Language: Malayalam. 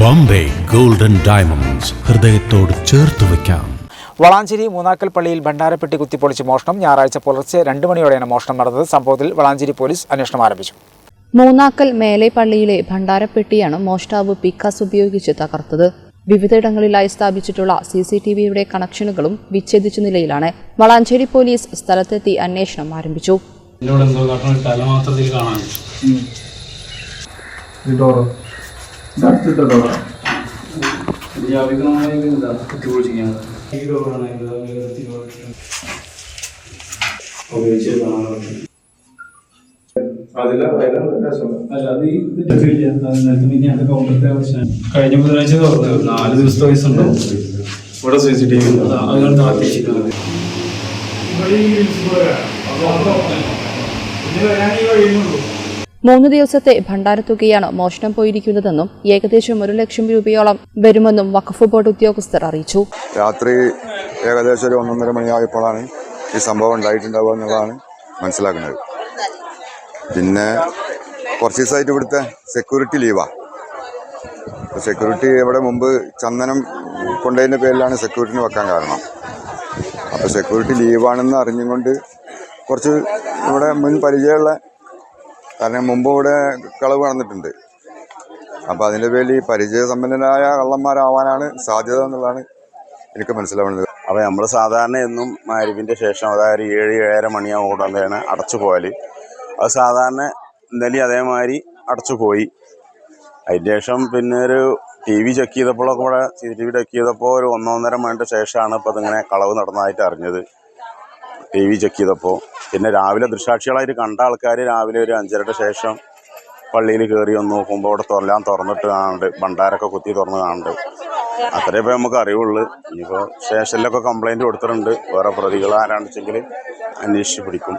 ബോംബെ ഗോൾഡൻ ഡയമണ്ട്സ്, ഹൃദയത്തോട് ചേർത്ത് വയ്ക്കാം. വളാഞ്ചേരി മൂന്നാക്കൽ പള്ളിയിൽ ഭണ്ഡാരപ്പെട്ടി കുത്തിപ്പൊളിച്ച് മോഷണം. ഞായറാഴ്ച പുലർച്ചെ 2 മണിയോടെയാണ് മോഷണം നടന്നത്. സംഭവത്തിൽ വളാഞ്ചേരി പോലീസ് അന്വേഷണം ആരംഭിച്ചു. മൂന്നാക്കൽ മേലെ പള്ളിയിലെ ഭണ്ഡാരപ്പെട്ടിയാണ് മോഷ്ടാവ് പിക്കാസ് ഉപയോഗിച്ച് തകർത്തത്. വിവിധയിടങ്ങളിലായി സ്ഥാപിച്ചിട്ടുള്ള CCTVയുടെ കണക്ഷനുകളും വിച്ഛേദിച്ച നിലയിലാണ്. വളാഞ്ചേരി പോലീസ് സ്ഥലത്തെത്തി അന്വേഷണം ആരംഭിച്ചു. കഴിഞ്ഞ ബുധനാഴ്ച തുറന്നു 4 ദിവസത്തെ വയസ്സുണ്ടാവും. ഇവിടെ CCTV ഉണ്ട്. 3 ദിവസത്തെ ഭണ്ഡാരത്തുകയാണ് മോഷണം പോയിരിക്കുന്നതെന്നും ഏകദേശം 1 ലക്ഷം രൂപയോളം വരുമെന്നും വഖഫ് ബോർഡ് ഉദ്യോഗസ്ഥർ അറിയിച്ചു. രാത്രി ഏകദേശം ഒരു 1-1.5 മണിയായപ്പോഴാണ് ഈ സംഭവം ഉണ്ടായിട്ടുണ്ടാവുക എന്നുള്ളതാണ് മനസ്സിലാക്കുന്നത്. പിന്നെ കുറച്ച് ദിവസമായിട്ട് ഇവിടുത്തെ സെക്യൂരിറ്റി ലീവാണ്. സെക്യൂരിറ്റി ഇവിടെ മുമ്പ് ചന്ദനം കൊണ്ടതിൻ്റെ പേരിലാണ് സെക്യൂരിറ്റിന് വെക്കാൻ കാരണം. അപ്പോൾ സെക്യൂരിറ്റി ലീവാണെന്ന് അറിഞ്ഞുകൊണ്ട് കുറച്ച് ഇവിടെ മുൻ പരിചയമുള്ള, കാരണം മുമ്പ് ഇവിടെ കളവ് നടന്നിട്ടുണ്ട്. അപ്പോൾ അതിൻ്റെ പേരിൽ ഈ പരിചയസമ്പന്നരായ കള്ളന്മാരാവാനാണ് സാധ്യത എന്നുള്ളതാണ് എനിക്ക് മനസ്സിലാവുന്നത്. അപ്പോൾ നമ്മൾ സാധാരണ എന്നും മഗ്‌രിബിൻ്റെ ശേഷം, അതായത് 7-7:30 മണിയാകുമ്പോഴാണ് അടച്ചു പോകൽ. അത് സാധാരണ ഇന്നലെ അതേമാതിരി അടച്ചു പോയി. അതിന് ശേഷം പിന്നെ ഒരു TV ചെക്ക് ചെയ്തപ്പോഴൊക്കെ ഇവിടെ CCTV ചെക്ക് ചെയ്തപ്പോൾ ഒരു 1-1.5 മണിൻ്റെ ശേഷമാണ് ഇപ്പോൾ അതിങ്ങനെ കളവ് നടന്നതായിട്ട് അറിഞ്ഞത്. TV ചെക്ക് ചെയ്തപ്പോൾ പിന്നെ രാവിലെ ദൃക്സാക്ഷികളായിട്ട് കണ്ട ആൾക്കാർ രാവിലെ ഒരു 5:30 ശേഷം പള്ളിയിൽ കയറി ഒന്ന് നോക്കുമ്പോൾ അവിടെ എല്ലാം തുറന്നിട്ട് കാണുന്നുണ്ട്, ഭണ്ഡാരമൊക്കെ കുത്തി തുറന്ന് കാണുന്നുണ്ട്. അത്രയേ ഇപ്പോൾ നമുക്ക് അറിയുള്ളൂ. ഇനിയിപ്പോൾ സ്റ്റേഷനിലൊക്കെ കംപ്ലയിൻറ്റ് കൊടുത്തിട്ടുണ്ട്. വേറെ പ്രതികൾ ആരാണെന്ന് വെച്ചെങ്കിൽ അന്വേഷിച്ച് പിടിക്കും.